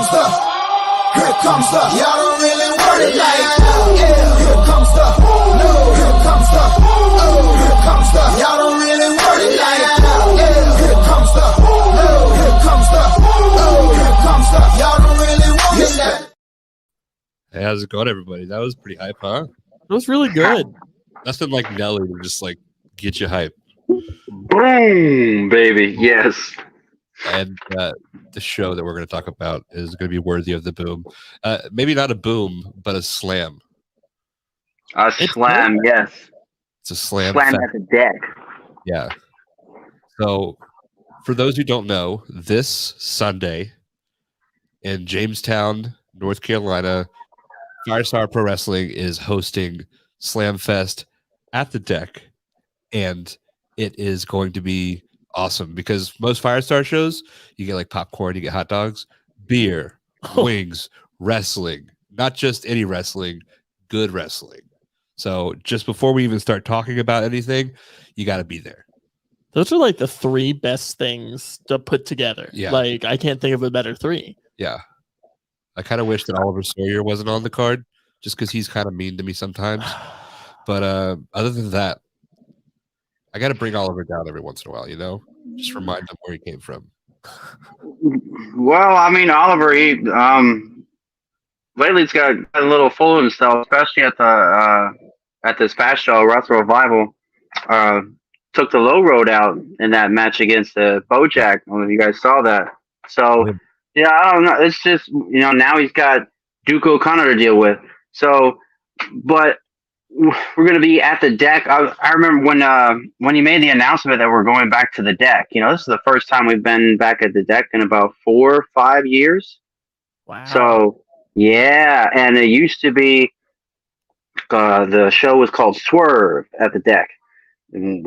Here comes the, y'all don't really want it like that. Yeah, here comes the, no, here comes the, oh, here comes the, y'all don't really want it like that. Yeah, here comes the, no, here comes the, oh, here comes the, y'all don't really want it like that. Hey, how's it going, everybody? That was pretty hype, huh? It was really good. Nothing like Nelly to just like get you hype. Boom, baby. Yes. And the show that we're going to talk about is going to be worthy of the boom. Maybe not a boom, but a slam. A slam, yes. It's a slam. Slam at the deck. Yeah. So, for those who don't know, this Sunday in Jamestown, North Carolina, Firestar Pro Wrestling is hosting SlamFest at the Deck, and it is going to be awesome because most Firestar shows, you get like popcorn, you get hot dogs, beer, wings, wrestling, not just any wrestling, good wrestling. So just before we even start talking about anything, you got to be there. Those are like the three best things to put together. Yeah. Like, I can't think of a better three. Yeah. I kind of wish that Oliver Sawyer wasn't on the card just because he's kind of mean to me sometimes. But other than that, I got to bring Oliver down every once in a while, you know? Just remind him where he came from. Well, I mean, Oliver, he lately he's got a little full of himself, especially at this past show, Wrestle Revival. Took the low road out in that match against Bojack. I don't know if you guys saw that. So, yeah, I don't know. It's just, you know, now he's got Duke O'Connor to deal with. So, but we're going to be at the Deck. I remember when he made the announcement that we're going back to the Deck. You know, this is the first time we've been back at the Deck in about 4 or 5 years. Wow. So, yeah, and it used to be the show was called Swerve at the Deck. And,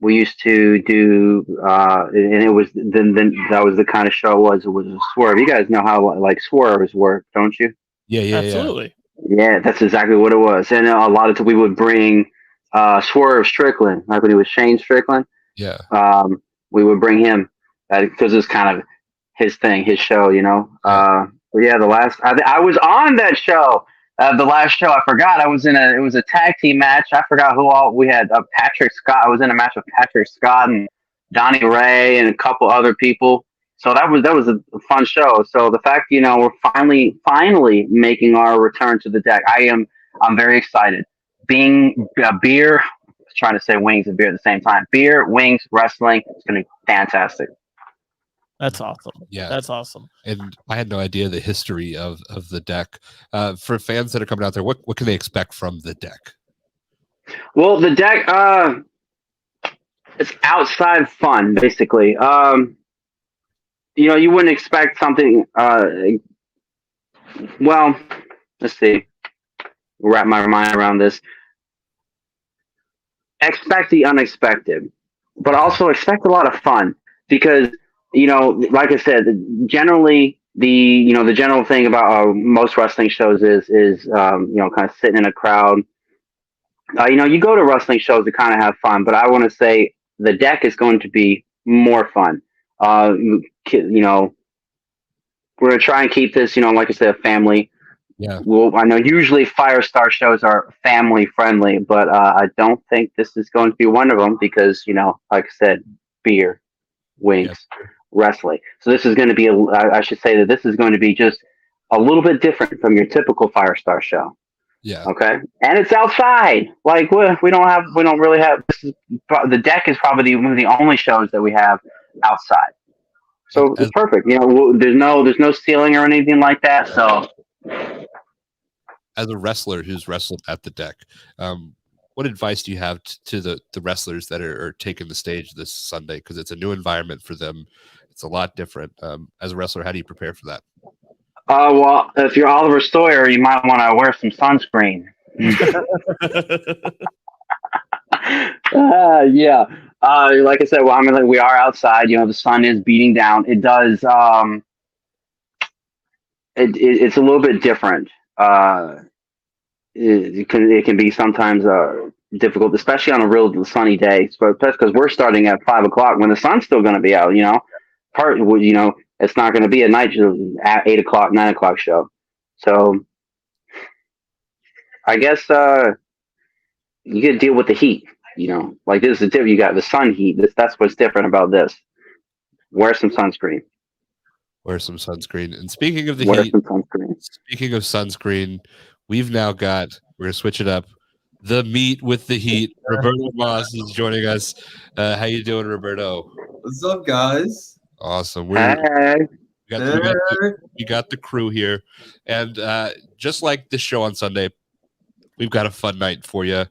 we used to do, and it was then that was the kind of show it was a Swerve. You guys know how like Swerves work, don't you? Yeah, Absolutely. Yeah, that's exactly what it was. And a lot of times we would bring Swerve Strickland, like when he was Shane Strickland. Yeah. We would bring him because it's kind of his thing, his show, you know. But yeah, I was on that show. The last show, I forgot. It was a tag team match. I forgot who all we had. Patrick Scott. I was in a match with Patrick Scott and Donnie Ray and a couple other people. So that was a fun show. So the fact, you know, we're finally making our return to the Deck. I'm very excited. Being beer, trying to say wings and beer at the same time. Beer, wings, wrestling. It's going to be fantastic. That's awesome. Yeah. That's awesome. And I had no idea the history of the Deck. For fans that are coming out there, what can they expect from the Deck? Well, the Deck, it's outside fun, basically. You know, you wouldn't expect something. Well, let's see. Wrap my mind around this. Expect the unexpected, but also expect a lot of fun because, you know, like I said, generally the general thing about most wrestling shows is you know, kind of sitting in a crowd. You know, you go to wrestling shows to kind of have fun, but I want to say the Deck is going to be more fun. You know, we're going to try and keep this, you know, like I said, a family. Yeah. Well, I know usually Firestar shows are family friendly, but I don't think this is going to be one of them because, you know, like I said, beer, wings, wrestling. So this is going to be, I should say that this is going to be just a little bit different from your typical Firestar show. Yeah. Okay. And it's outside. Like we don't really have. The Deck is probably one of the only shows that we have outside. So it's perfect. You know, there's no ceiling or anything like that. So, as a wrestler who's wrestled at the Deck, what advice do you have to the wrestlers that are taking the stage this Sunday? Because it's a new environment for them. It's a lot different. As a wrestler, how do you prepare for that? Well, if you're Oliver Sawyer, you might want to wear some sunscreen. Yeah. Like I said, well, I mean, like, we are outside. You know, the sun is beating down. It does. It's a little bit different. It can be sometimes difficult, especially on a real sunny day. But that's because we're starting at 5 o'clock when the sun's still going to be out. You know, It's not going to be a night at 8 o'clock, 9 o'clock show. So I guess you get to deal with the heat. Like this is different. You got the sun heat. That's what's different about this. Wear some sunscreen. Wear some sunscreen. And speaking of the Wear heat, some sunscreen. speaking of sunscreen, we're gonna switch it up. The meat with the heat. Roberto Moss is joining us. How you doing, Roberto? What's up, guys? Awesome. Hey. We got the crew here, and just like this show on Sunday, we've got a fun night for you.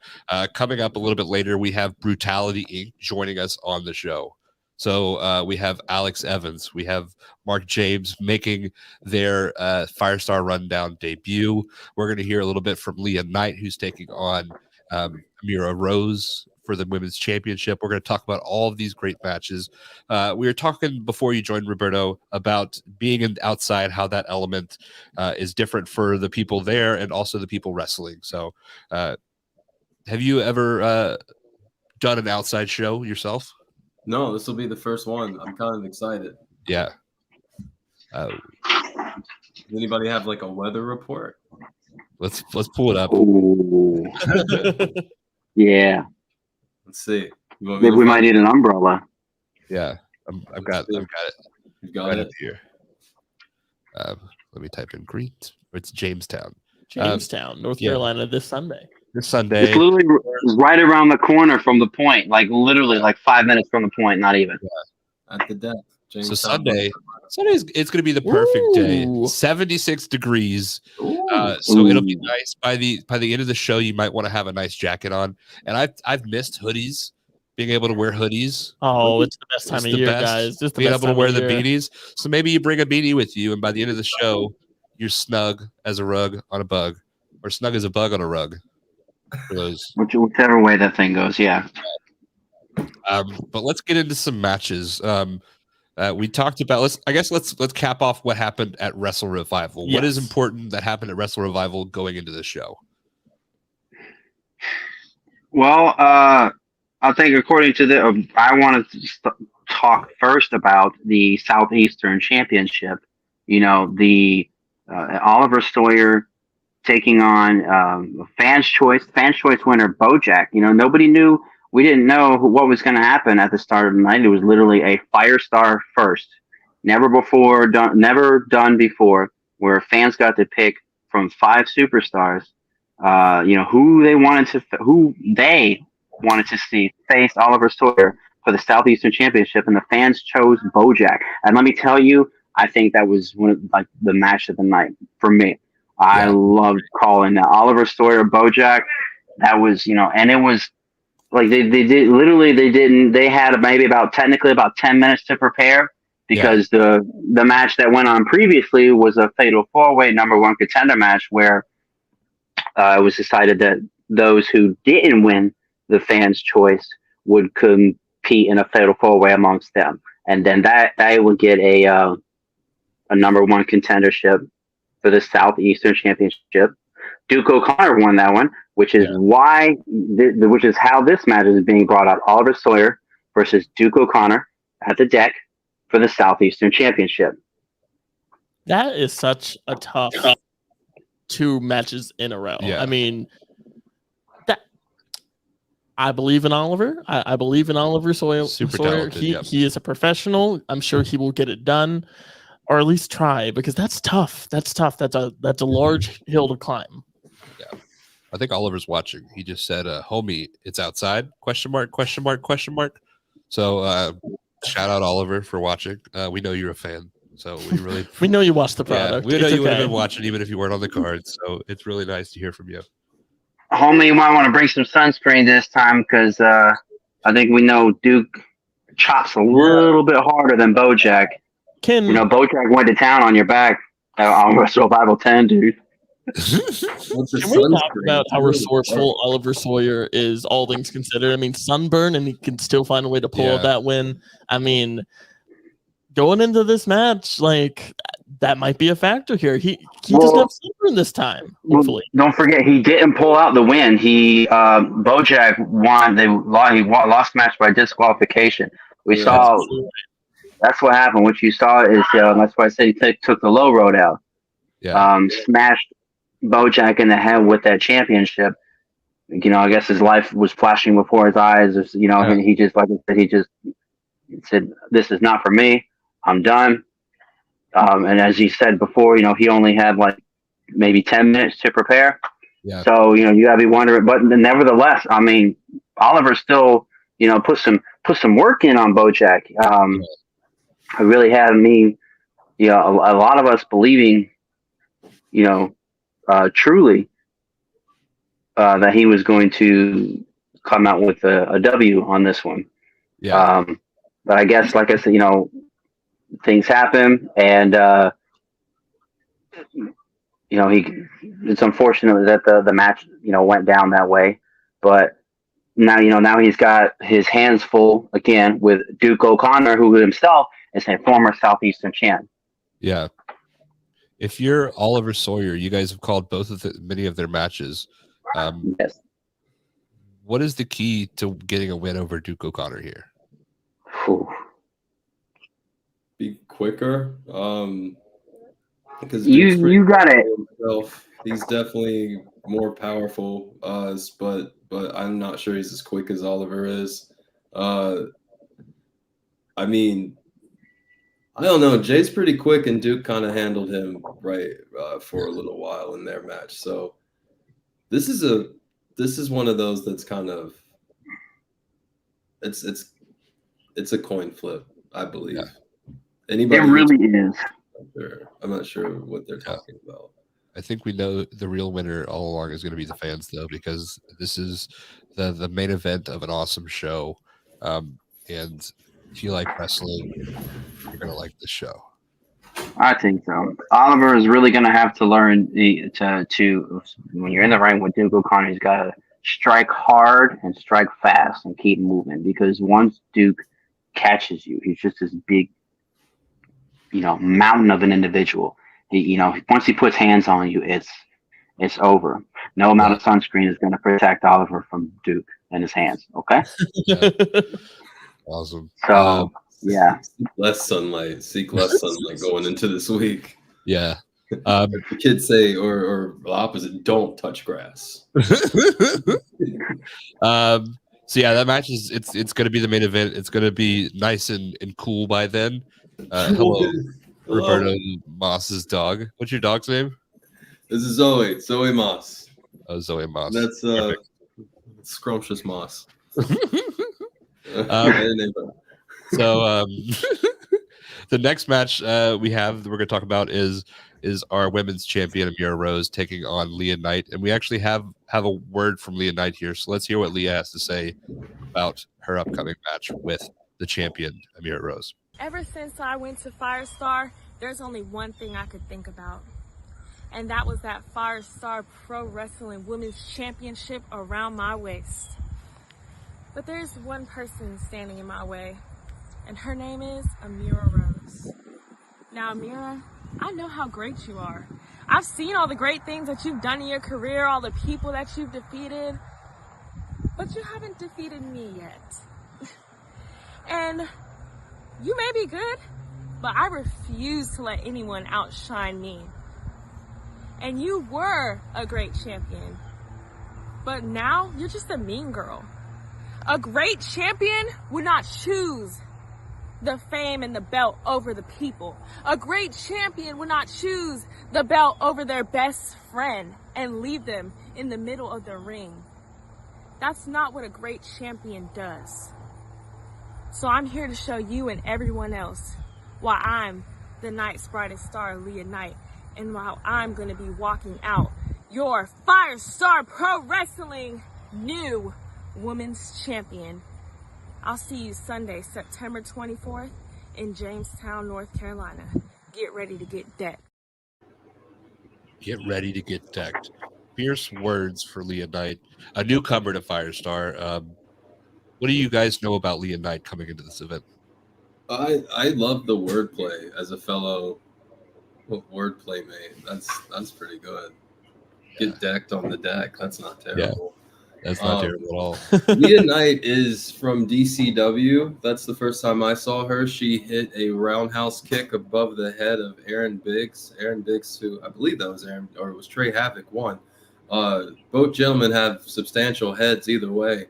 Coming up a little bit later, we have Brutality Inc. joining us on the show. So we have Alex Evans, we have Mark James making their Firestar Rundown debut. We're going to hear a little bit from Leah Knight, who's taking on Mira Rose for the Women's Championship. We're going to talk about all of these great matches. We were talking before you joined, Roberto, about being outside, how that element is different for the people there and also the people wrestling. So have you ever done an outside show yourself? No, this will be the first one. I'm kind of excited. Yeah. Does anybody have like a weather report? Let's pull it up. Ooh. Yeah. Let's see. Maybe we might need an umbrella. Yeah, I've got it. You got Right it. up here. Let me type in green. It's Jamestown. North Carolina this Sunday. This Sunday. It's literally right around the corner from the point. Like literally, like 5 minutes from the point. Not even. At the deck. So Sunday, it's going to be the perfect day. Ooh. 76 degrees. Ooh. So it'll be nice. By the end of the show, you might want to have a nice jacket on. And I've missed hoodies. Being able to wear hoodies. Oh, it's the best time of year, guys. Just being able to wear the beanies. So maybe you bring a beanie with you, and by the end of the show, you're snug as a rug on a bug, or snug as a bug on a rug. For those. Whichever way that thing goes, yeah. But let's get into some matches. We talked about let's cap off what happened at Wrestle Revival. Yes. What is important that happened at Wrestle Revival going into the show? Well, I think according to I wanted to talk first about the Southeastern Championship. The Oliver Sawyer taking on Fans Choice winner Bojack. Nobody knew. We didn't know what was going to happen at the start of the night. It was literally a Firestar first, never done before, where fans got to pick from 5 superstars. Who they wanted to see face Oliver Sawyer for the Southeastern Championship, and the fans chose Bojack. And let me tell you, I think that was one of the match of the night for me. I loved calling that Oliver Sawyer Bojack. That was, and it was like they had maybe about 10 minutes to prepare, because the match that went on previously was a fatal 4-way number 1 contender match where it was decided that those who didn't win the fans' choice would compete in a fatal 4-way amongst them, and then they would get a number 1 contendership for the Southeastern Championship. Duke O'Connor won that one, which is how this match is being brought up. Oliver Sawyer versus Duke O'Connor at the deck for the Southeastern Championship. That is such a tough 2 matches in a row. Yeah. I mean, I believe in Oliver. I believe in Oliver Sawyer. Super talented, He is a professional. I'm sure he will get it done, or at least try, because that's tough. That's a large hill to climb. Yeah. I think Oliver's watching. He just said, homie, it's outside? ? So shout out Oliver for watching. We know you're a fan. So we really we know you watch the product. We know It's you would have okay. been watching even if you weren't on the card. So it's really nice to hear from you. Homie, you might want to bring some sunscreen this time, because I think we know Duke chops a little bit harder than Bojack. Bojack went to town on your back on Revival 10, dude. Can we talk about how resourceful Oliver Sawyer is, all things considered? I mean, sunburn, and he can still find a way to pull out that win. I mean, going into this match, like, that might be a factor here. He doesn't have sunburn this time, hopefully. Don't forget, he didn't pull out the win. Bojack won. He lost match by disqualification. We saw That's what happened. What you saw is that's why I said he took the low road out. Yeah. Smashed Bojack in the head with that championship. I guess his life was flashing before his eyes. And he just, like I said, he said, "This is not for me. I'm done." And as he said before, he only had like maybe 10 minutes to prepare. Yeah. So you gotta be wondering, but nevertheless, I mean, Oliver still put some work in on Bojack. It really had me, a lot of us believing, truly that he was going to come out with a W on this one. Yeah. But I guess, like I said, things happen, and it's unfortunate that the match went down that way. But now he's got his hands full again with Duke O'Connor, who himself is a former Southeastern champ. Yeah. If you're Oliver Sawyer, you guys have called many of their matches. Yes. What is the key to getting a win over Duke O'Connor here? Whew. Be quicker. Because you got it. He's definitely more powerful. But I'm not sure he's as quick as Oliver is. I mean, I don't know. Jay's pretty quick, and Duke kind of handled him right for a little while in their match. So this is one of those that's kind of it's a coin flip, I believe. Yeah. It really is. I'm not sure what they're talking about. I think we know the real winner all along is going to be the fans, though, because this is the main event of an awesome show. And if you like wrestling, you're going to like this show. I think so. Oliver is really going to have to learn to when you're in the ring with Duke O'Connor, he's got to strike hard and strike fast and keep moving, because once Duke catches you, he's just this big, mountain of an individual. Once he puts hands on you, it's over. No amount of sunscreen is going to protect Oliver from Duke and his hands. Okay. Yeah. Awesome. So yeah, seek less sunlight going into this week. Yeah. The kids say, or the opposite, don't touch grass. So yeah, that match it's going to be the main event. It's going to be nice and cool by then. Hello, Roberto Moss's dog. What's your dog's name? This is Zoe Moss. Oh, Zoe Moss. That's Scrumptious Moss. So the next match we have that we're going to talk about is our women's champion Amira Rose taking on Leah Knight, and we actually have a word from Leah Knight here. So let's hear what Leah has to say about her upcoming match with the champion Amira Rose. Ever since I went to Firestar, there's only one thing I could think about, and that was that Firestar Pro Wrestling Women's Championship around my waist. But there's one person standing in my way, and her name is Amira Rose. Now, Amira, I know how great you are. I've seen all the great things that you've done in your career, all the people that you've defeated, but you haven't defeated me yet. And you may be good, but I refuse to let anyone outshine me. And you were a great champion, but now you're just a mean girl. A great champion would not choose the fame and the belt over the people. A great champion would not choose the belt over their best friend and leave them in the middle of the ring. That's not what a great champion does. So I'm here to show you and everyone else why I'm the night's brightest star, Leah Knight, and while I'm going to be walking out your Firestar Pro Wrestling new women's champion. I'll see you Sunday, September 24th in Jamestown, North Carolina. Get ready to get decked. Get ready to get decked. Fierce words for Leah Knight, a newcomer to Firestar. What do you guys know about Leah Knight coming into this event? I love the wordplay as a fellow wordplay mate. That's pretty good. Get decked on the deck. That's not terrible. That's not terrible at all. Leah Knight is from DCW. That's the first time I saw her. She hit a roundhouse kick above the head of Aaron Biggs. Aaron Biggs, who I believe that was Aaron, or it was Trey Havoc, won. Both gentlemen have substantial heads either way.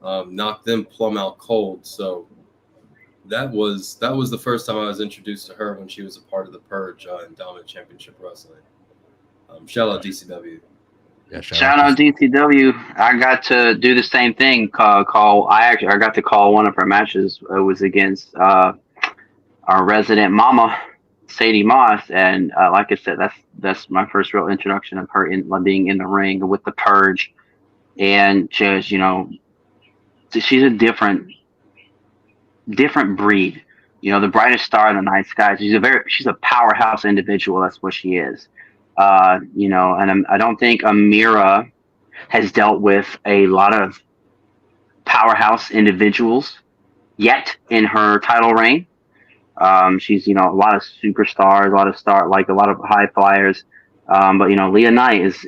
Knocked them plumb out cold. So that was the first time I was introduced to her when she was a part of the Purge in Dominant Championship Wrestling. Shout out DCW. Yeah, shout out DCW. I got to do the same thing. I got to call one of her matches. It was against our resident mama, Sadie Moss, and like I said, that's my first real introduction of her being in the ring with the Purge, and just she's a different breed. The brightest star in the night sky. She's a powerhouse individual. That's what she is. And I don't think Amira has dealt with a lot of powerhouse individuals yet in her title reign. She's, a lot of superstars, a lot of high flyers. But Leah Knight is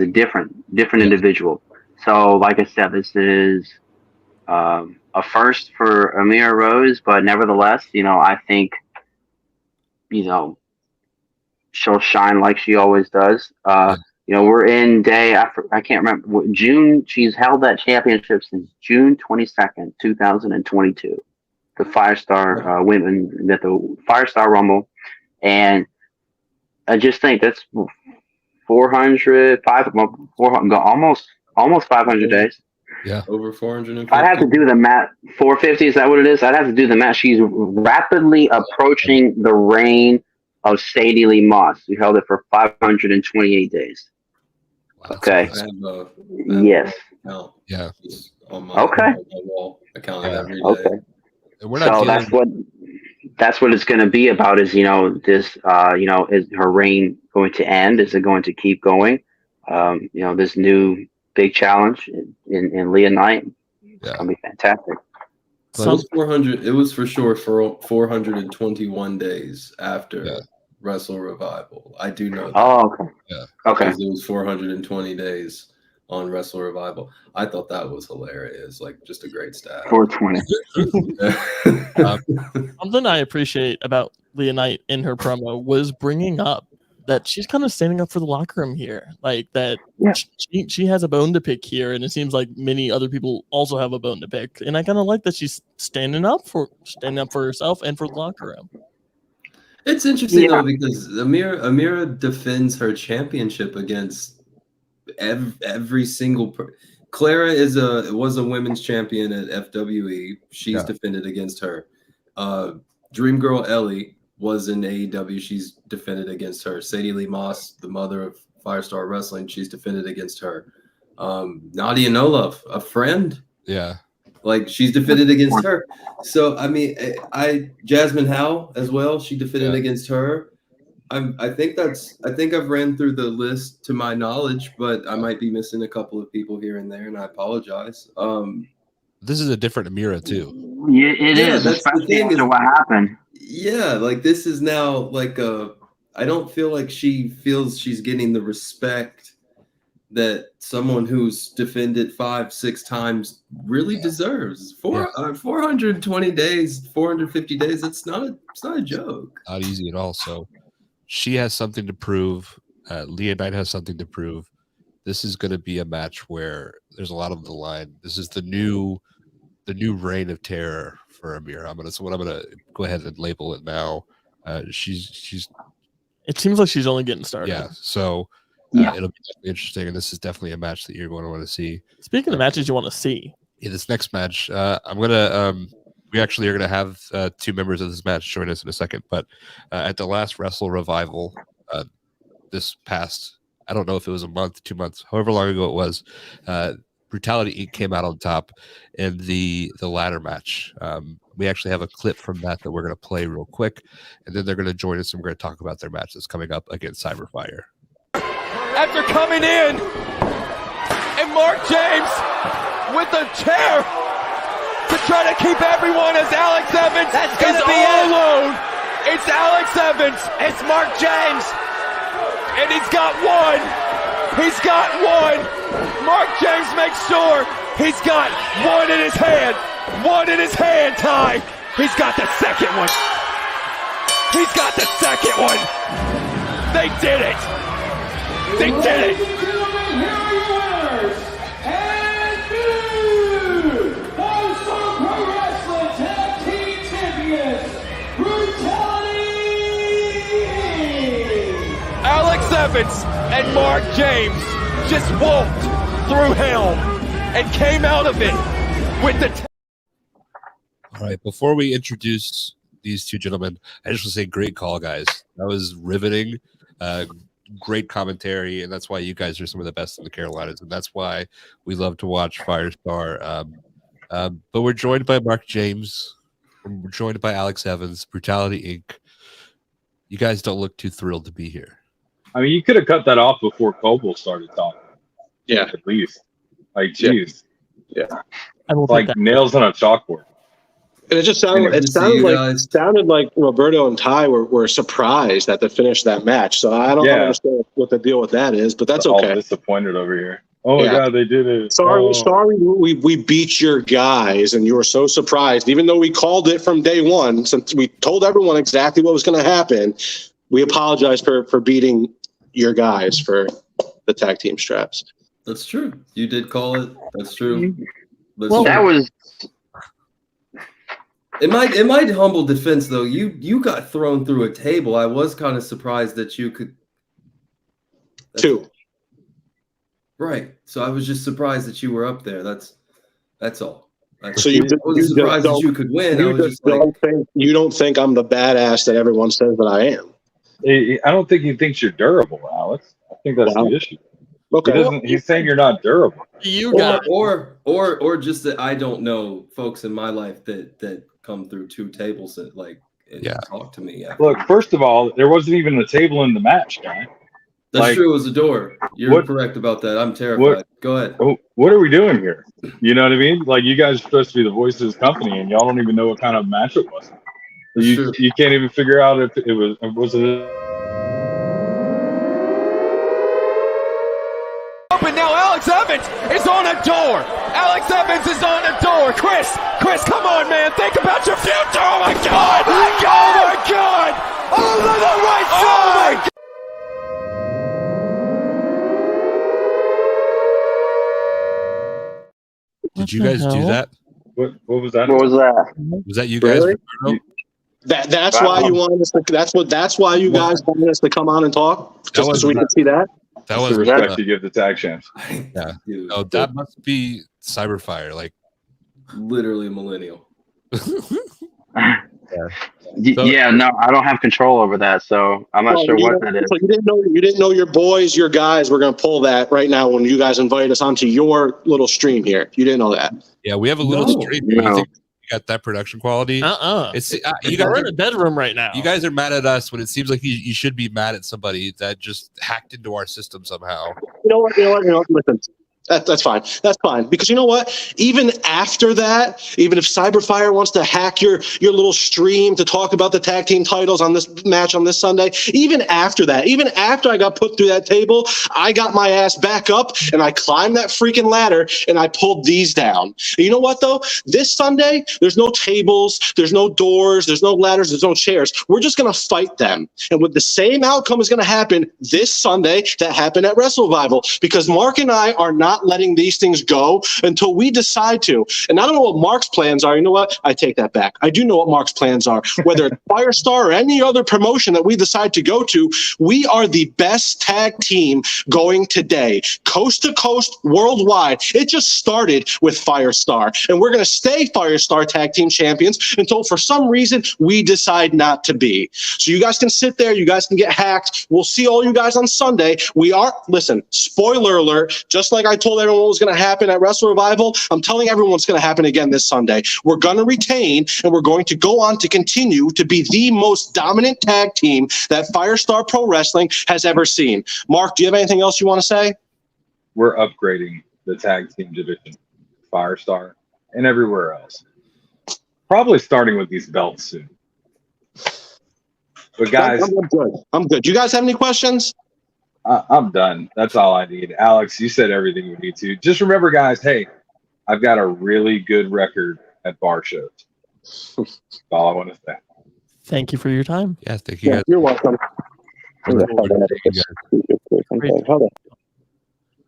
a different individual. So like I said, this is a first for Amira Rose, but nevertheless, I think, she'll shine like she always does. We're in day after, I can't remember, June. She's held that championship since June 22nd, 2022. The Firestar women, that the Firestar Rumble. And I just think that's 400, almost 500 days. Yeah. Over 450. I'd have to do the math. 450, is that what it is? I'd have to do the math. She's rapidly approaching the reign of Sadie Lee Moss, who held it for 528 days. Wow, okay. Yes. Yeah. On my wall. I count it every day. Okay. We're not that's what it's going to be about. Is this? Is her reign going to end? Is it going to keep going? This new big challenge in Leah Knight. It's going to be fantastic. So it was 400. It was for sure for 421 days after Wrestle Revival. I do know that. Oh, okay. Yeah. Okay. Because it was 420 days on Wrestle Revival. I thought that was hilarious. Like, just a great stat. 420. Something I appreciate about Leah Knight in her promo was bringing up that she's kind of standing up for the locker room here. Like that she has a bone to pick here, and it seems like many other people also have a bone to pick. And I kind of like that she's standing up for herself and for the locker room. It's interesting though, because Amira defends her championship against every single Clara was a women's champion at FWE. She's defended against her. Dream Girl Ellie was in AEW. She's defended against her. Sadie Lee Moss, the mother of Firestar Wrestling, she's defended against her. Nadia No-Love, a friend. Yeah. Like, she's defended against her. So, I mean, Jasmine Howe as well, she defended against her. I think I've ran through the list to my knowledge, but I might be missing a couple of people here and there, and I apologize. This is a different Amira too. Yeah, it is. That's the thing. After what happened. Yeah, like this is now like I don't feel like she feels she's getting the respect that someone who's defended 5-6 times really deserves. 420 days, 450 days. It's not a joke. Not easy at all. So she has something to prove. Leah Knight has something to prove. This is going to be a match where there's a lot on the line. This is the new reign of terror for Amira. I'm gonna go ahead and label it now. She's. It seems like she's only getting started. Yeah. So it'll be interesting, and this is definitely a match that you're going to want to see. Speaking of matches you want to see, this next match, I'm gonna. We actually are gonna have 2 members of this match join us in a second, but at the last Wrestle Revival, this past, I don't know if it was a month, 2 months, however long ago it was, Brutality Inc. came out on top in the ladder match. We actually have a clip from that we're going to play real quick, and then they're going to join us and we're going to talk about their match that's coming up against Cyberfire. After coming in, and Mark James with a chair to try to keep everyone as Alex Evans is all alone. It's Alex Evans. It's Mark James. And he's got one. Mark James makes door. He's got one in his hand. One in his hand, Ty. He's got the second one. He's got the second one. They did it. They did it. Alex Evans and Mark James just walked through hell and came out of it with the. All right, before we introduce these two gentlemen, I just want to say great call, guys. That was riveting. Great commentary, and that's why you guys are some of the best in the Carolinas, and that's why we love to watch Firestar. But we're joined by Mark James. We're joined by Alex Evans, Brutality Inc. You guys don't look too thrilled to be here. I mean, you could have cut that off before Coble started talking. Yeah, at least. Like, geez, yeah, like nails on a chalkboard. And it just sounded like Roberto and Ty were surprised at the finish of that match. So I don't understand what the deal with that is, but that's okay. All disappointed over here. Oh my God, they did it. Sorry, we beat your guys, and you were so surprised, even though we called it from day one. Since we told everyone exactly what was going to happen, we apologize for beating your guys for the tag team straps. That's true. You did call it. That's true. Well, that was. In my humble defense, though, you got thrown through a table. I was kind of surprised that you could. Two. Right. So I was just surprised that you were up there. That's all. So you wasn't surprised that you could win. You don't think I'm the badass that everyone says that I am. I don't think he thinks you're durable, Alex. I think that's the issue. Okay. He's saying you're not durable. Or just that I don't know folks in my life that come through two tables that talk to me. Look, first of all, there wasn't even a table in the match, guy. That's true. It was a door. You're correct about that. I'm terrified. Go ahead. What are we doing here? You know what I mean? Like, you guys are supposed to be the voice of this company, and y'all don't even know what kind of match it was. You can't even figure out if it was it. But now Alex Evans is on a door. Alex Evans is on a door. Chris, come on, man. Think about your future. Oh, my God. Oh, my God. Over the right side. Oh, my God. Did you guys do that? What was that? What was that? Was that you guys? Really? That's why you wanted us to. That's why you guys wanted us to come on and talk, just so we could see that. That was the respect you give the tag champs. Yeah. Oh, that must be Cyberfire, like literally a millennial. No, I don't have control over that, so I'm not sure what that is. So you didn't know your boys, your guys were going to pull that right now when you guys invited us onto your little stream here. You didn't know that. Yeah, we have a little stream. You think you got that production quality? It's you guys are in a bedroom right now. You guys are mad at us when it seems like you should be mad at somebody that just hacked into our system somehow. You know what? Listen. That's fine. That's fine. Because you know what? Even after that, even if Cyberfire wants to hack your little stream to talk about the tag team titles on this match on this Sunday, even after that, even after I got put through that table, I got my ass back up and I climbed that freaking ladder and I pulled these down. And you know what, though? This Sunday, there's no tables, there's no doors, there's no ladders, there's no chairs. We're just going to fight them. And with the same outcome is going to happen this Sunday that happened at Wrestle Revival, because Mark and I are not letting these things go until we decide to. And I don't know what Mark's plans are. You know what? I take that back. I do know what Mark's plans are. Whether it's Firestar or any other promotion that we decide to go to, we are the best tag team going today. Coast to coast, worldwide. It just started with Firestar. And we're going to stay Firestar tag team champions until for some reason we decide not to be. So you guys can sit there. You guys can get hacked. We'll see all you guys on Sunday. Listen, spoiler alert, just like I told everyone what was going to happen at Wrestle Revival, I'm telling everyone what's going to happen again this Sunday. We're going to retain, and we're going to go on to continue to be the most dominant tag team that Firestar Pro Wrestling has ever seen. Mark, do you have anything else you want to say? We're upgrading the tag team division, Firestar, and everywhere else. Probably starting with these belts soon. But guys, I'm good. You guys have any questions? I'm done. That's all I need. Alex, you said everything you need to. Just remember, guys, hey, I've got a really good record at bar shows. That's all I want to say. Thank you for your time. Yeah, thank you guys. You're welcome. Hold on.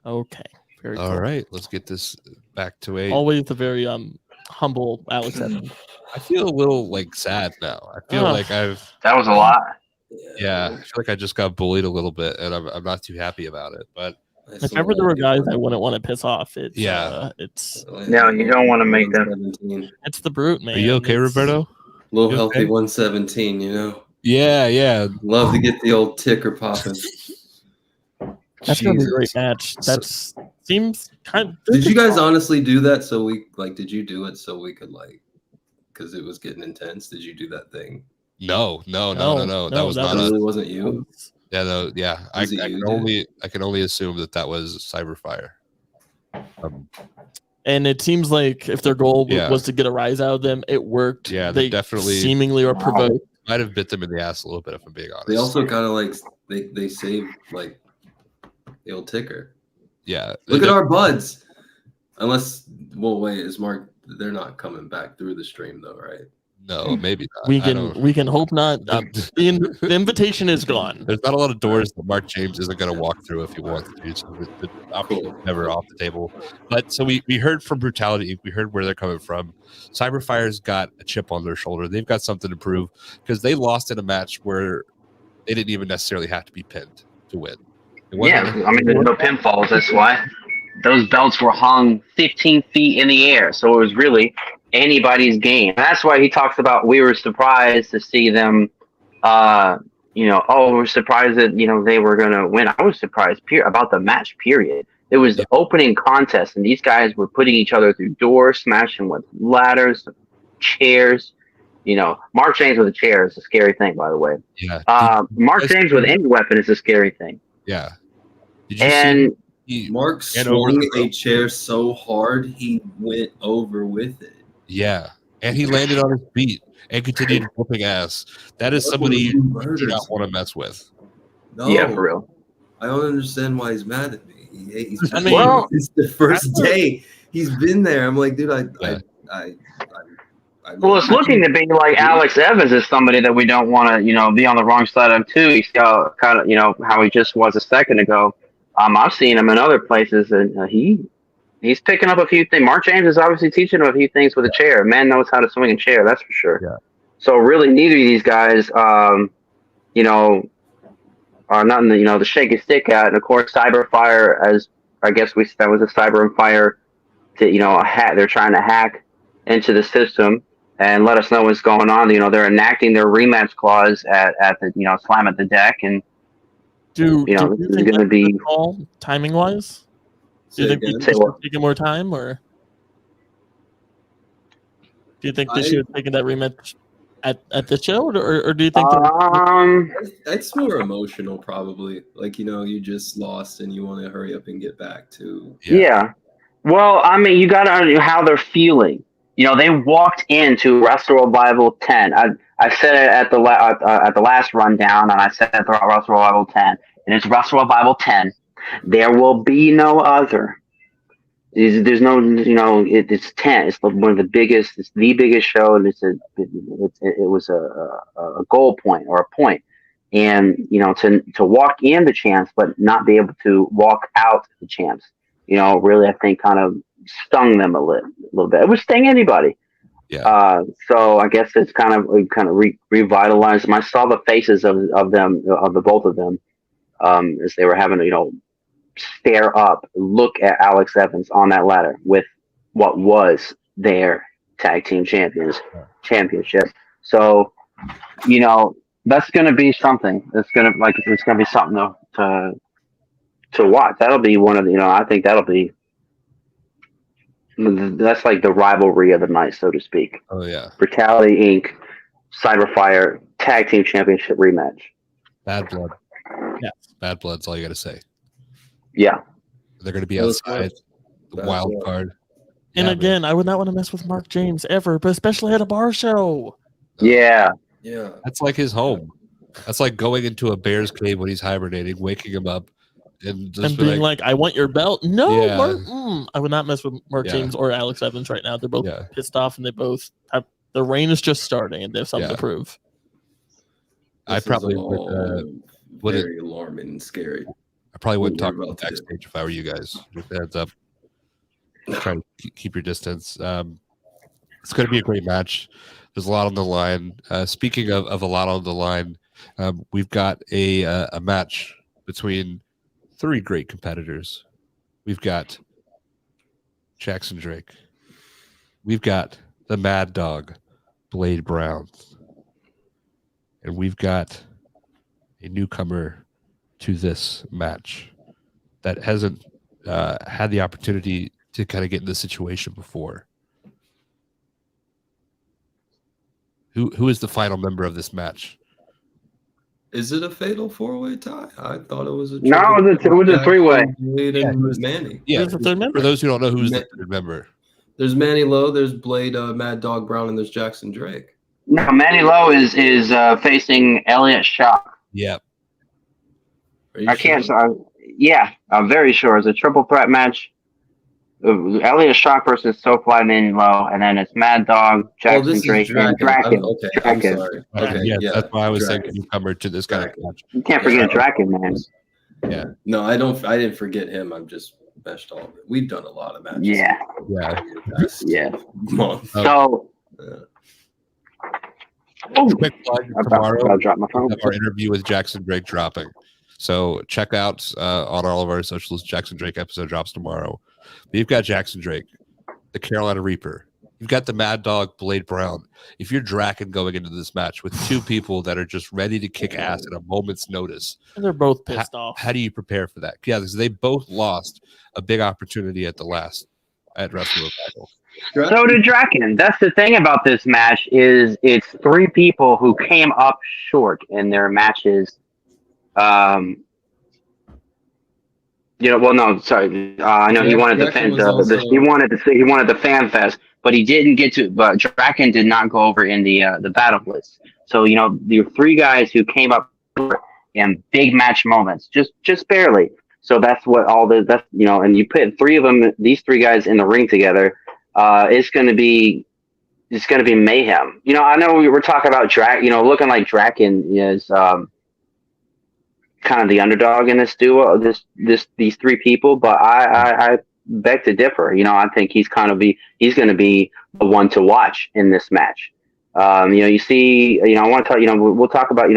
Okay. Very All cool. right, let's get this back to a. Always a very humble Alex Evans. I feel a little like sad now. I feel like I've. That was a lot. Yeah, I feel like I just got bullied a little bit, and I'm not too happy about it. But if ever there were guys I wouldn't want to piss off, it's it's no, you don't want to make them. It's the brute, man. Are you okay, Roberto? Little healthy 117, you know. Yeah. Love to get the old ticker popping. That's gonna be a great match. That seems kind of. Did you guys honestly do that? So we did you do it so we could because it was getting intense? Did you do that thing? No. That was not. Really wasn't you. Yeah, no, yeah. I can only assume that was Cyberfire. And it seems like if their goal was to get a rise out of them, it worked. Yeah, they definitely seemingly are provoked. Might have bit them in the ass a little bit, if I'm being honest. They also kind of they saved the old ticker. Yeah. Look at our buds. Unless, wait, is Mark? They're not coming back through the stream though, right? No, maybe not. We can hope not. The invitation is gone. There's not a lot of doors that Mark James isn't going to walk through if he wants to. So the option is never off the table. But so we heard from Brutality. We heard where they're coming from. Cyberfire's got a chip on their shoulder. They've got something to prove because they lost in a match where they didn't even necessarily have to be pinned to win. Yeah, I mean, there's no pinfalls. That's why those belts were hung 15 feet in the air. So it was really anybody's game. That's why he talks about we were surprised to see them, we're surprised that, they were going to win. I was surprised about the match, period. It was the opening contest, and these guys were putting each other through doors, smashing with ladders, chairs. Mark James with a chair is a scary thing, by the way. Yeah. Mark James with any weapon is a scary thing. Yeah. Did you see Mark swung a chair so hard he went over with it. Yeah, and he landed on his feet and continued whooping ass. That is somebody you do not want to mess with. No, yeah, for real. I don't understand why he's mad at me. It's the first day he's been there. I'm like, dude, well, it's looking to be like Alex Evans is somebody that we don't want to, be on the wrong side of too. He's got kind of, how he just was a second ago. I've seen him in other places, and he's picking up a few things. Mark James is obviously teaching him a few things with a chair. Man knows how to swing a chair, that's for sure. Yeah. So really, neither of these guys, are not in the shake a stick at. And of course, Cyberfire, as I guess that was a Cyber and Fire, to they're trying to hack into the system and let us know what's going on. They're enacting their rematch clause at the Slam at the Deck, and do you this think is going to be timing wise? Do you think they should have taken more time, or do you think they should have taken that rematch at the show, or do you think? It's more emotional, probably. You just lost and you want to hurry up and get back to. Yeah. Well, I mean, you got to know how they're feeling. They walked into Wrestle Revival 10. I said it at the last rundown, and I said it at the Wrestle Revival 10, and it's Wrestle Revival 10. There will be no other. There's no, it's 10. It's one of the biggest. It's the biggest show, and it was a goal point or a point, and to walk in the champs, but not be able to walk out the champs. Really, I think kind of stung them a little bit. It would sting anybody. Yeah. So I guess it's kind of revitalized them. I saw the faces of the both of them, as they were having to, stare up, look at Alex Evans on that ladder with what was their tag team championship. So, that's going to be something. It's going to be something to watch. That'll be one of the, I think that's like the rivalry of the night, so to speak. Oh yeah. Brutality Inc. Cyberfire tag team championship rematch. Bad blood. Yeah. Bad blood's all you got to say. Yeah. They're going to be outside the wild card. And again, I would not want to mess with Mark James ever, but especially at a bar show. Yeah. Yeah. That's like his home. That's like going into a bear's cave when he's hibernating, waking him up, and being like, I want your belt. No, Yeah. Mark, I would not mess with Mark James or Alex Evans right now. They're both pissed off, and they both have the reign is just starting, and they have something to prove. I probably would very alarming and scary. I probably wouldn't talk about backstage if I were you guys. Just a heads up. Try to keep your distance. It's going to be a great match. There's a lot on the line. Speaking of a lot on the line, we've got a match between 3 great competitors. We've got Jackson Drake. We've got the Mad Dog, Blade Brown. And we've got a newcomer to this match that hasn't had the opportunity to kind of get in this situation before. Who is the final member of this match? Is it a fatal 4-way tie? I thought it was a it was a 3-way. Manny. Yeah, for those who don't know, who's the third member? There's Manny Lowe, there's Blade, Mad Dog Brown, and there's Jackson Drake. No, Manny Lowe is facing Elliot Shock. Yeah. I can't. Yeah, I'm very sure. It's a triple threat match. Elliot Shock versus SoFly, Manny Lowe, and then it's Mad Dog, Jackson Drake, and Draken. Okay, I'm sorry. Okay, that's why I was saying newcomer to this kind of match. You can't forget Draken, man. Yeah. No, I didn't forget him. I'm just meshed all of it. We've done a lot of matches. Yeah. Month. So. Quick plug tomorrow. I'll drop my phone. Our interview with Jackson Drake dropping. So check out on all of our socials. Jackson Drake episode drops tomorrow. But you've got Jackson Drake, the Carolina Reaper. You've got the Mad Dog, Blade Brown. If you're Draken going into this match with 2 people that are just ready to kick ass at a moment's notice, and they're both pissed off. How do you prepare for that? Yeah, because they both lost a big opportunity at Wrestle Revival. So did Draken. That's the thing about this match is it's 3 people who came up short in their matches. Well, no, sorry. I know he wanted he wanted the fan fest, but he didn't get to. But Draken did not go over in the battle blitz. So the 3 guys who came up in big match moments, just barely. So that's what and you put 3 of them, these 3 guys in the ring together. It's going to be mayhem. I know we were talking about looking like Draken is kind of the underdog in this duo, these 3 people, but I beg to differ. I think he's going to be the one to watch in this match. You see, I want to tell we'll talk about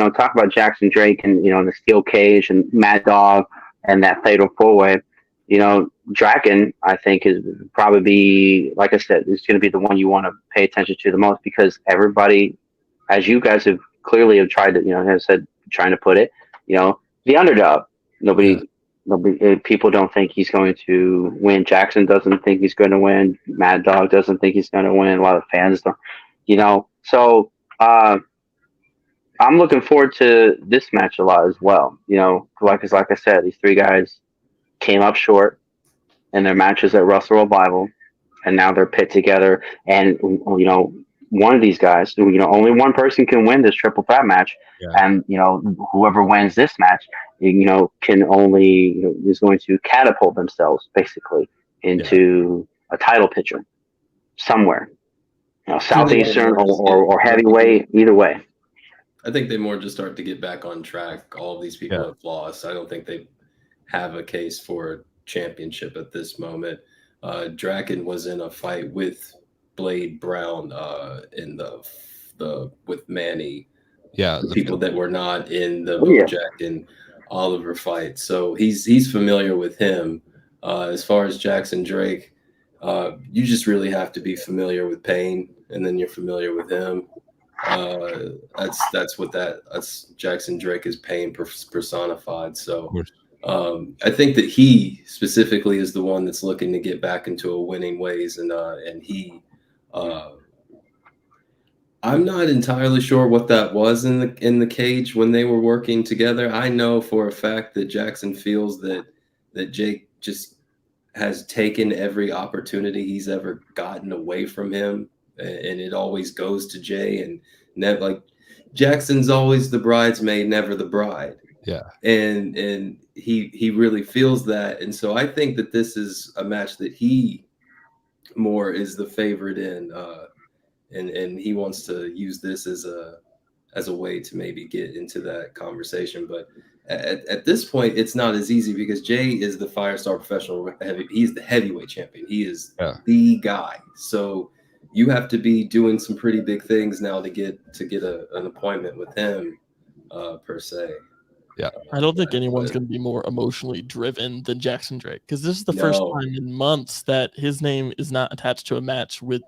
Jackson Drake and the steel cage and Mad Dog and that fatal 4-way. Draken, I think, is probably be, like I said, is going to be the one you want to pay attention to the most, because everybody, as you guys have clearly have tried to, have said, trying to put it, the underdog. Nobody, people don't think he's going to win. Jackson doesn't think he's going to win. Mad Dog doesn't think he's going to win. A lot of fans don't, So I'm looking forward to this match a lot as well. Like I said, these 3 guys came up short in their matches at Wrestle Revival, and now they're pit together. And one of these guys, only one person can win this triple threat match, and whoever wins this match, can only is going to catapult themselves basically into a title picture somewhere, southeastern or heavyweight, either way. I think they more just start to get back on track. All of these people have lost. I don't think they have a case for a championship at this moment. Draken was in a fight with Blade Brown in the with Manny. Yeah, the people that were not in the Jack and Oliver fight. So he's familiar with him. As far as Jackson Drake, you just really have to be familiar with Pain, and then you're familiar with him. That's Jackson Drake is Pain personified. So I think that he specifically is the one that's looking to get back into a winning ways, and he. I'm not entirely sure what that was in the cage when they were working together. I know for a fact that Jackson feels that Jake just has taken every opportunity he's ever gotten away from him, and it always goes to Jay. And Jackson's always the bridesmaid, never the bride. Yeah. And he really feels that. And so I think that this is a match that he more is the favorite in, and he wants to use this as a way to maybe get into that conversation. But at this point, it's not as easy because Jay is the Firestar professional he's the heavyweight champion. He is the guy. So you have to be doing some pretty big things now to get an appointment with him, per se. Yeah, I don't think anyone's going to be more emotionally driven than Jackson Drake, because this is the first time in months that his name is not attached to a match with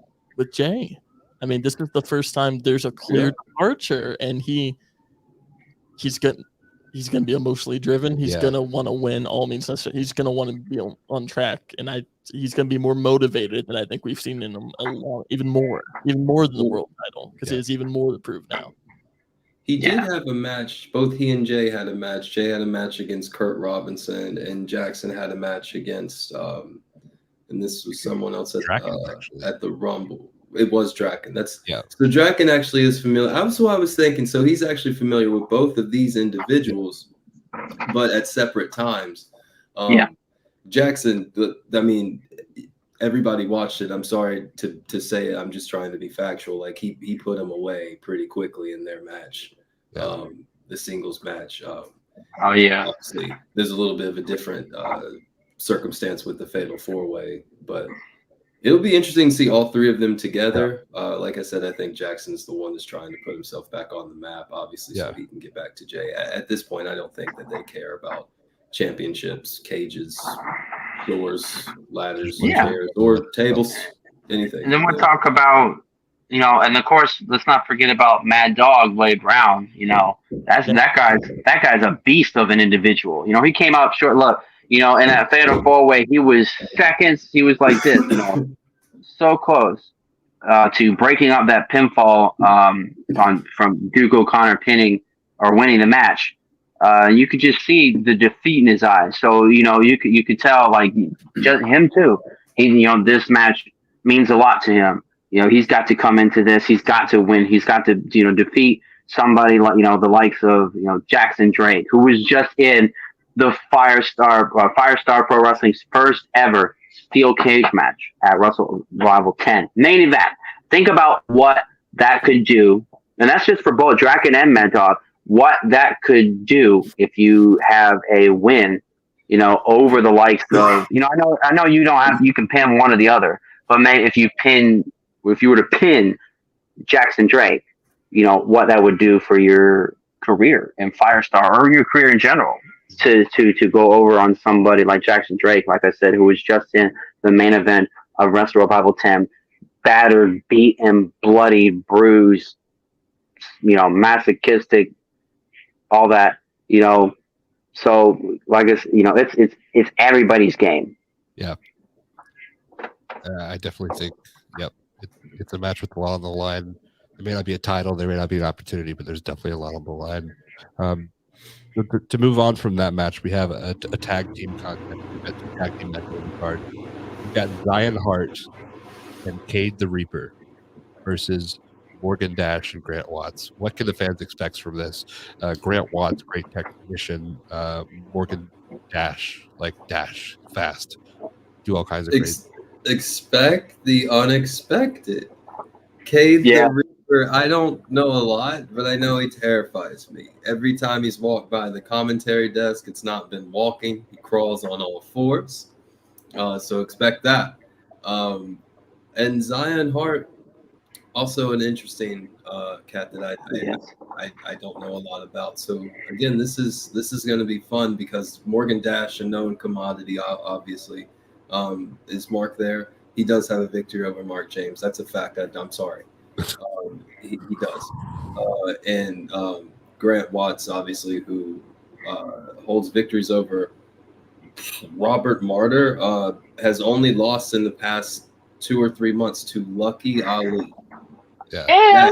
Jay. I mean, this is the first time there's a clear departure, and he's going to be emotionally driven. He's going to want to win all means necessary. He's going to want to be on track, and he's going to be more motivated than I think we've seen in him even more than the world title, because he has even more to prove now. He did have a match. Both he and Jay had a match. Jay had a match against Kurt Robinson, and Jackson had a match against, and this was someone else at the Rumble. It was Draken. So Draken actually is familiar. That's what I was thinking. So he's actually familiar with both of these individuals, but at separate times. Jackson, I mean, everybody watched it. I'm sorry to say it. I'm just trying to be factual. Like he put him away pretty quickly in their match. The singles match. Obviously, there's a little bit of a different circumstance with the Fatal 4-Way, but it'll be interesting to see all three of them together. Like I said, I think Jackson's the one that's trying to put himself back on the map, obviously, so he can get back to Jay. At this point, I don't think that they care about championships, cages, doors, ladders, chairs, or tables, anything. And then we'll talk about, and of course, let's not forget about Mad Dog Wade Brown. That guy's a beast of an individual. He came out short. Look, in that Fatal 4-Way, he was seconds. He was like this, so close to breaking up that pinfall from Duke O'Connor pinning or winning the match. You could just see the defeat in his eyes. So you could tell, like, just him too. This match means a lot to him. He's got to come into this. He's got to win. He's got to defeat somebody like the likes of Jackson Drake, who was just in the Firestar Pro Wrestling's first ever steel cage match at Wrestle Rival 10 main event. Think about what that could do, and that's just for both Draken and Mad Dog. What that could do if you have a win, over the likes of, I know you can pin one or the other, but maybe if you were to pin Jackson Drake, what that would do for your career in Firestar or your career in general to go over on somebody like Jackson Drake, like I said, who was just in the main event of Wrestle Revival 10, battered, beaten, bloody, bruised, masochistic, all that, so like it's everybody's game. Yeah. I definitely think, it's a match with a lot on the line. There may not be a title, there may not be an opportunity, but there's definitely a lot on the line. To move on from that match, we have a tag team content. We've got the tag team match on the card. We've got Zion Hart and Cade the Reaper versus Morgan Dash and Grant Watts. What can the fans expect from this? Grant Watts, great technician. Morgan Dash, dash fast, do all kinds of crazy. Expect the unexpected. Cade the Reaper, I don't know a lot, but I know he terrifies me. Every time he's walked by the commentary desk, it's not been walking. He crawls on all fours. So expect that. And Zion Hart, also an interesting cat that I don't know a lot about. So again, this is going to be fun because Morgan Dash, a known commodity, obviously, is Mark there. He does have a victory over Mark James. That's a fact. I'm sorry. He does. And Grant Watts, obviously, who holds victories over Robert Martyr, has only lost in the past 2 or 3 months to Lucky Ali. Yeah.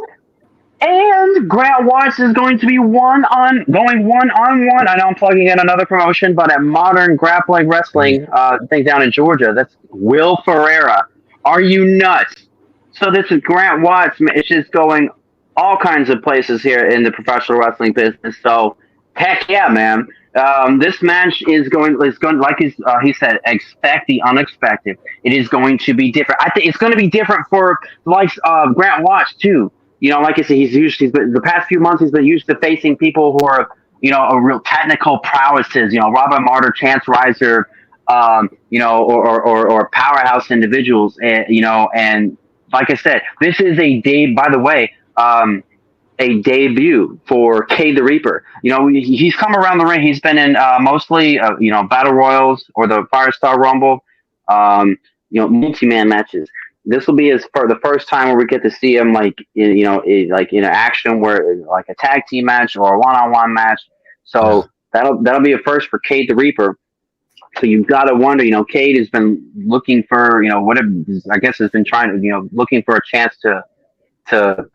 And Grant Watts is going to be one-on-one. I know I'm plugging in another promotion, but at Modern Grappling Wrestling, I think down in Georgia, that's Will Ferreira. Are you nuts? So this is Grant Watts. It's just going all kinds of places here in the professional wrestling business. So Heck yeah, man. This match is going like he said, expect the unexpected. It is going to be different. I think it's going to be different for the likes of Grant Watts too. You know, like I said, he's been the past few months he's been used to facing people who are, you know, a real technical prowesses. You know, Robert Martyr, Chance Riser, you know, or powerhouse individuals. And you know, and like I said, this is a day. By the way, a debut for Cade the Reaper. You know, he's come around the ring. He's been in mostly, you know, Battle Royals or the Firestar Rumble, you know, multi-man matches. This will be for the first time where we get to see him like, you know, like in action, where like a tag team match or a one-on-one match. So that'll be a first for Cade the Reaper. So you've got to wonder, you know, Cade has been looking for, you know, whatever, I guess has been trying to, you know, looking for a chance to you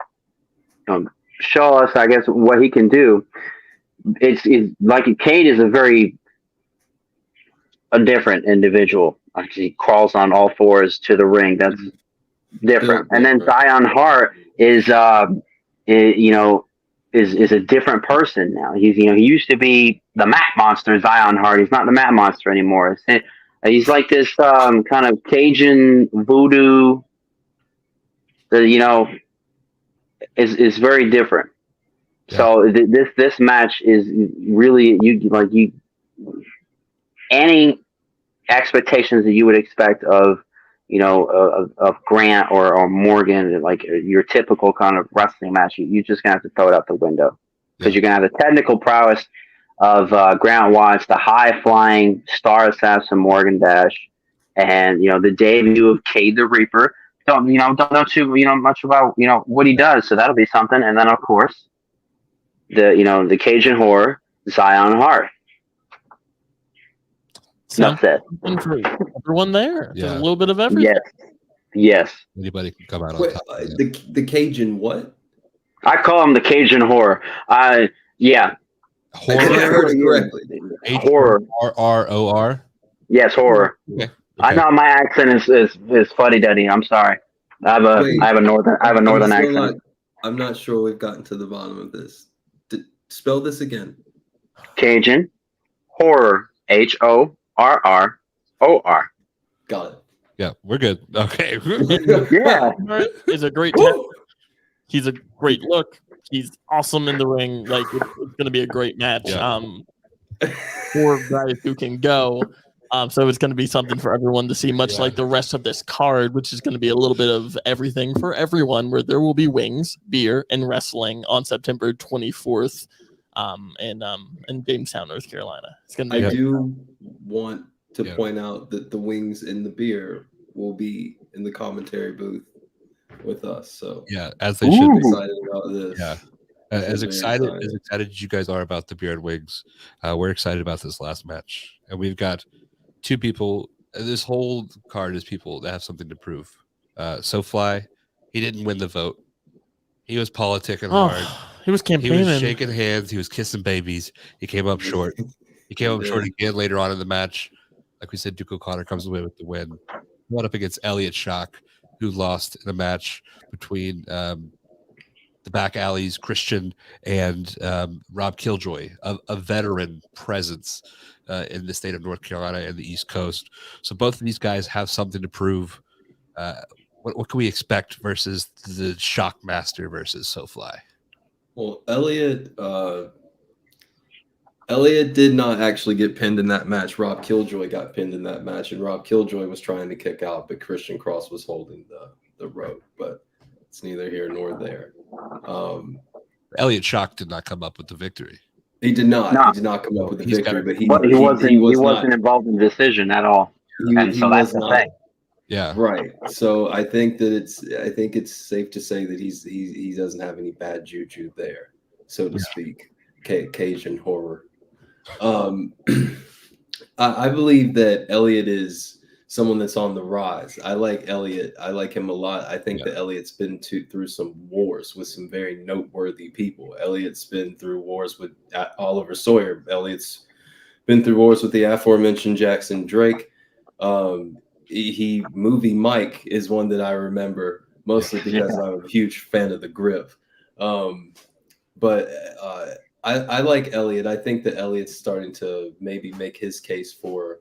know, show us, I guess, what he can do. It's like Cade is a different individual. He crawls on all fours to the ring. That's different. And then Zion Hart is you know, is a different person now. He's, you know, he used to be the Mat Monster, Zion Hart. He's not the Mat Monster anymore. He's like this kind of Cajun voodoo. You know, is very different. Yeah. So this match is really any expectations that you would expect of, you know, of Grant or Morgan, like your typical kind of wrestling match. You're just gonna have to throw it out the window, because you're gonna have the technical prowess of Grant Watts, the high flying star assassin Morgan Dash, and you know, the debut of Cade the Reaper. Don't know too, you know, much about, you know, what he does, so that'll be something. And then of course the Cajun Horror, Zion Hart. That's it. For everyone there, a little bit of everything. Yes. Anybody can come out on top. The Cajun what? I call him the Cajun Horror. Yeah. Horror. I heard it correctly. Horror. RROR. Yes, horror. Okay. I know my accent is fuddy duddy. I'm sorry. I have a northern accent. I'm not sure we've gotten to the bottom of this. Spell this again. Cajun Horror. HORROR. Got it. Yeah, we're good. Okay. Yeah. Is a great talent. He's a great look. He's awesome in the ring. Like, it's going to be a great match. Yeah. 4 guys who can go. So it's going to be something for everyone to see, much like the rest of this card, which is going to be a little bit of everything for everyone, where there will be wings, beer, and wrestling on September 24th in Jamestown, North Carolina. It's going to be. I do want to point out that the wings and the beer will be in the commentary booth with us. So as they should be. Excited about this. Yeah. As excited as you guys are about the beer and wings, we're excited about this last match, and we've got 2 people. This whole card is people that have something to prove. SoFly, he didn't win the vote. He was politicking hard. He was campaigning. He was shaking hands. He was kissing babies. He came up short. He came up short again later on in the match. Like we said, Duke O'Connor comes away with the win. He went up against Elliot Shock, who lost in a match between the back alleys, Christian and Rob Killjoy, a veteran presence in the state of North Carolina and the East Coast. So both of these guys have something to prove. What can we expect versus the Shockmaster versus SoFly? Well, Elliot did not actually get pinned in that match. Rob Killjoy got pinned in that match, and Rob Killjoy was trying to kick out, but Christian Cross was holding the rope. But it's neither here nor there. Elliot Shock did not come up with the victory. He did not. He did not come up with the victory, but he wasn't involved in the decision at all. And so that's the thing. Yeah. Right. So I think it's safe to say that he doesn't have any bad juju there, so to speak. Cajun Horror. I believe that Elliot is someone that's on the rise. I like Elliot. I like him a lot. I think that Elliot's been through some wars with some very noteworthy people. Elliot's been through wars with Oliver Sawyer. Elliot's been through wars with the aforementioned Jackson Drake. Movie Mike is one that I remember mostly because I'm a huge fan of the grip. But I like Elliott. I think that Elliott's starting to maybe make his case for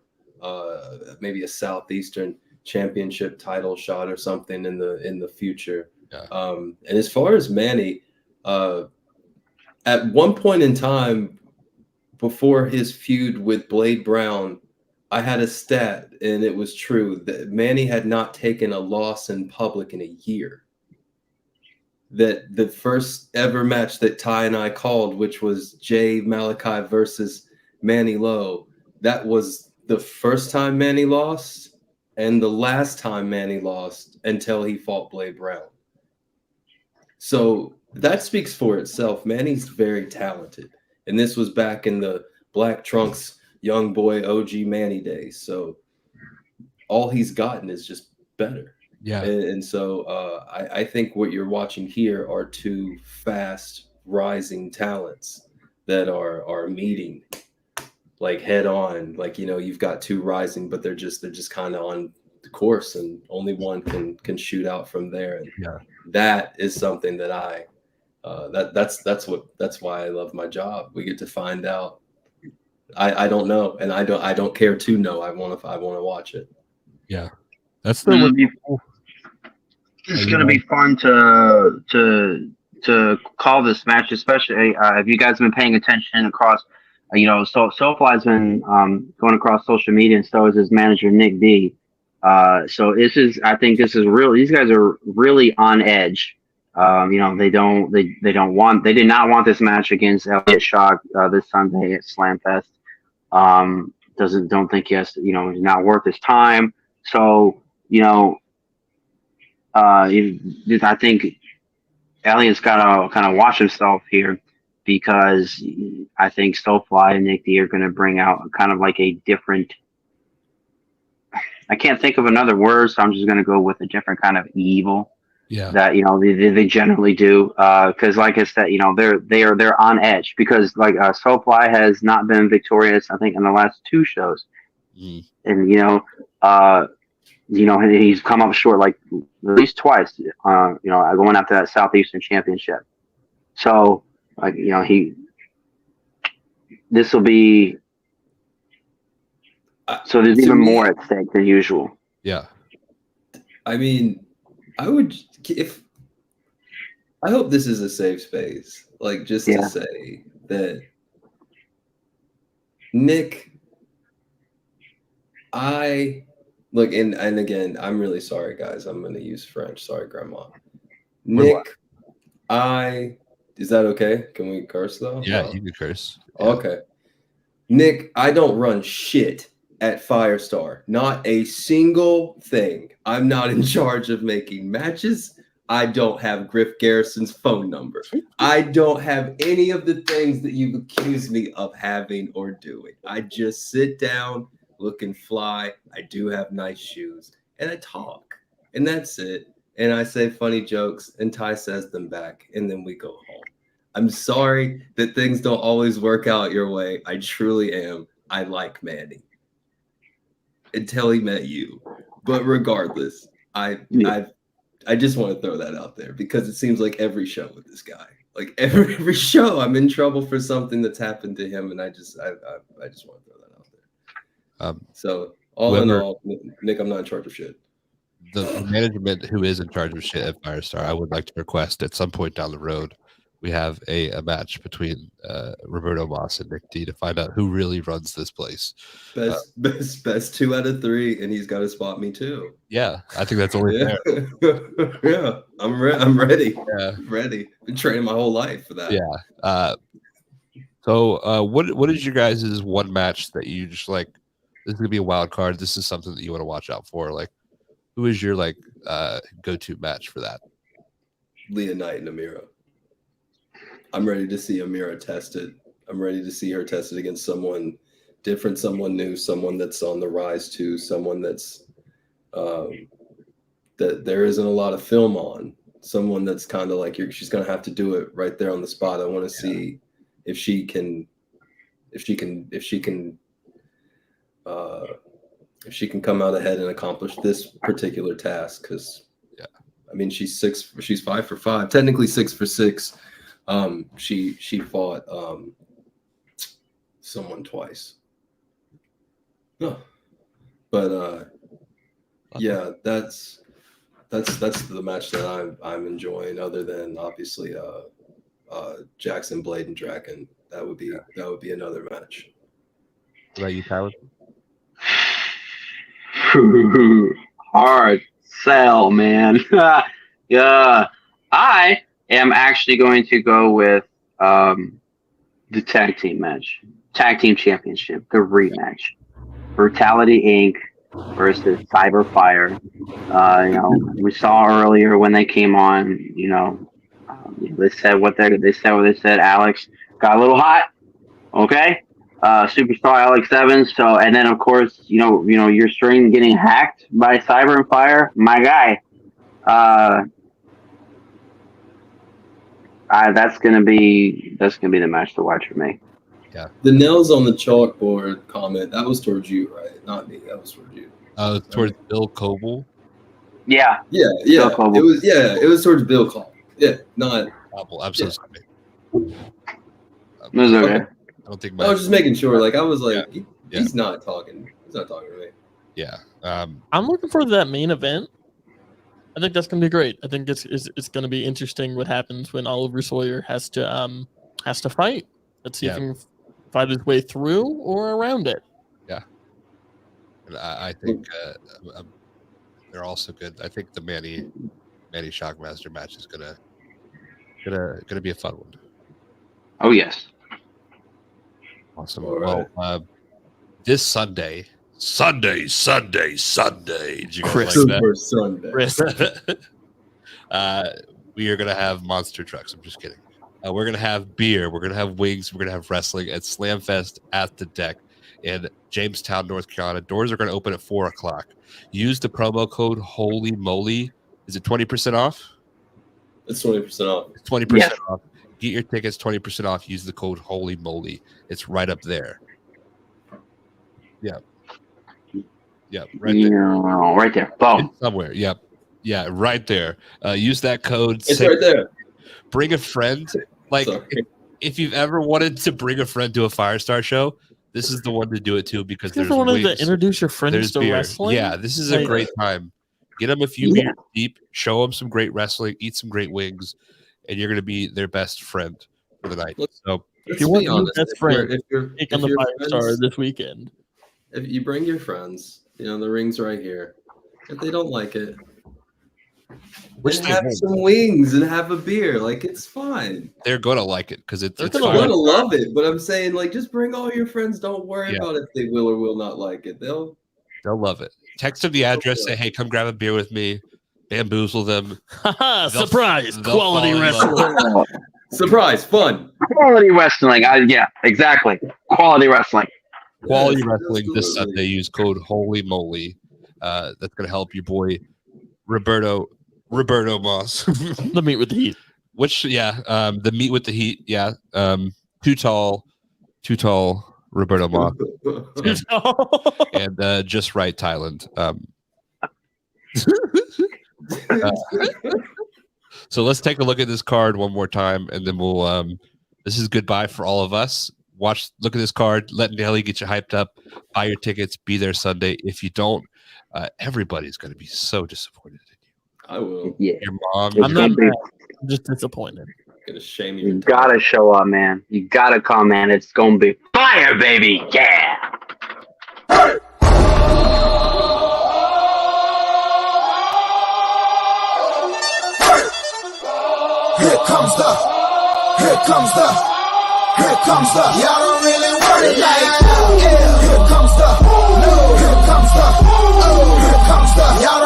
maybe a Southeastern championship title shot or something in the future. Yeah. And as far as Manny, at one point in time before his feud with Blade Brown, I had a stat, and it was true, that Manny had not taken a loss in public in a year. That the first ever match that Ty and I called, which was Jay Malachi versus Manny Lowe, that was the first time Manny lost and the last time Manny lost until he fought Blade Brown. So that speaks for itself. Manny's very talented. And this was back in the Black Trunks young boy OG Manny days. So all he's gotten is just better. Yeah. And so I think what you're watching here are two fast rising talents that are meeting like head on. Like, you know, you've got two rising, but they're just kind of on the course, and only one can shoot out from there. And Yeah. that is something that that's why I love my job. We get to find out. I don't know, and I don't care to know. I want to watch it. Yeah. That's the It's going to be fun to call this match, especially if you guys have been paying attention across, SoFly's been going across social media, and so is his manager Nick D. So I think this is real. These guys are really on edge. They did not want this match against Elliott Shaw this Sunday at SlamFest. Don't think he's not worth his time. So, I think Elliott's got to kind of watch himself here, because I think SoFly and Nick D are going to bring out kind of like a different, I can't think of another word, so I'm just going to go with a different kind of evil. Yeah. That they generally do, because like I said, they're on edge, because like SoFly has not been victorious, I think, in the last two shows, and he's come up short like at least twice, going after that Southeastern Championship. So like this will be, so there's even more at stake than usual. Yeah. I mean, I hope this is a safe space, like just to say that Nick, look, and again, I'm really sorry, guys. I'm going to use French. Sorry, Grandma. Nick, is that okay? Can we curse though? Yeah, you can curse. Yeah. Okay. Nick, I don't run shit at Firestar. Not a single thing. I'm not in charge of making matches. I don't have Griff Garrison's phone number. I don't have any of the things that you've accused me of having or doing. I just sit down, look and fly. I do have nice shoes, and I talk, and that's it. And I say funny jokes, and Ty says them back, and then we go home. I'm sorry that things don't always work out your way. I truly am. I like Manny until he met you, but regardless, I just want to throw that out there, because it seems like every show with this guy, like every show, I'm in trouble for something that's happened to him, and I just want to throw that out there. So all in all, Nick, I'm not in charge of shit. The management who is in charge of shit at Firestar, I would like to request at some point down the road, we have a match between Roberto Moss and Nick D to find out who really runs this place. Best 2 out of 3, and he's got to spot me too. Yeah, I think that's only fair. Yeah, I'm ready. Yeah. Ready. Been training my whole life for that. Yeah. So what is your guys' one match that you just like, this is gonna be a wild card, this is something that you want to watch out for? Like, who is your like go-to match for that? Leah Knight and Amira. I'm ready to see Amira tested. I'm ready to see her tested against someone different, someone new, someone that's on the rise too, someone that's that there isn't a lot of film on, someone that's kind of like she's gonna have to do it right there on the spot. I want to see if she can come out ahead and accomplish this particular task, because I mean she's 5 for 5, technically 6 for 6. She fought someone twice. Oh. But yeah, that's the match that I'm enjoying. Other than obviously Jackson Blade and Draken, that would be another match. What about you, Tyler? Hard sell, man. Yeah, I am actually going to go with the tag team match, tag team championship, the rematch, Brutality Inc. versus Cyberfire. We saw earlier when they came on. They said what they said. Alex got a little hot. Okay. Superstar Alex Evans. So, and then of course, your string getting hacked by Cyber and Fire. My guy. That's gonna be the match to watch for me. Yeah. The nails on the chalkboard comment, that was towards you, right? Not me. That was towards you. Towards Bill Coble. Yeah. Yeah. It was towards Bill Coble. Yeah, not. I'm so sorry. It was okay. I don't think. I was just making sure. Like I was like, Yeah. he's not talking. He's not talking to me. Yeah. I'm looking forward to that main event. I think that's gonna be great. I think it's gonna be interesting what happens when Oliver Sawyer has to fight. Let's see if he can fight his way through or around it. Yeah. And I think they're also good. I think the Manny Shockmaster match is gonna be a fun one. Oh yes. Awesome. All right. Well, this Sunday. Did you guys Super Sunday. we are gonna have monster trucks. I'm just kidding. We're gonna have beer. We're gonna have wings. We're gonna have wrestling at SlamFest at the Deck in Jamestown, North Carolina. Doors are gonna open at 4:00. Use the promo code Holy Moly. Is it 20% off? It's 20% off. It's 20% off. Get your tickets 20% off. Use the code Holy Moly. It's right up there. Yeah. Yeah, right there. Right there. Boom. It's somewhere. Yep. Yeah, right there. Use that code. It's right there. Bring a friend. Like if you've ever wanted to bring a friend to a Firestar show, this is the one to do it to because there's wanted to introduce your friends to beer. wrestling. Yeah, this is a great time. Get them a few beers deep. Show them some great wrestling. Eat some great wings, and you're going to be their best friend for the night. So if you want your best friend, take on the Firestar this weekend. If you bring your friends, the ring's right here. If they don't like it, then have some wings and have a beer. Like it's fine. They're gonna like it because it's they're gonna love it. But I'm saying, like, just bring all your friends. Don't worry about if they will or will not like it. They'll love it. Text them the address. Say, hey, come grab a beer with me. Bamboozle them. Surprise! Quality wrestling. Surprise! Fun. Quality wrestling. Yeah, exactly. Quality wrestling. Quality wrestling this Sunday. Use code Holy Moly. That's gonna help your boy Roberto Moss. The meat with the heat. The meat with the heat. Yeah. Too tall Roberto Moss. and just right Thailand. So let's take a look at this card one more time, and then we'll. This is goodbye for all of us. Look at this card. Let Nelly get you hyped up. Buy your tickets. Be there Sunday. If you don't, everybody's going to be so disappointed in you. I will. Yeah. Your mom. I'm not mad. I'm just disappointed. I'm gonna shame you. You gotta show up, man. You gotta come, man. It's gonna be fire, baby. Yeah. Here comes the, y'all don't really want it like, yeah. Here comes the, y'all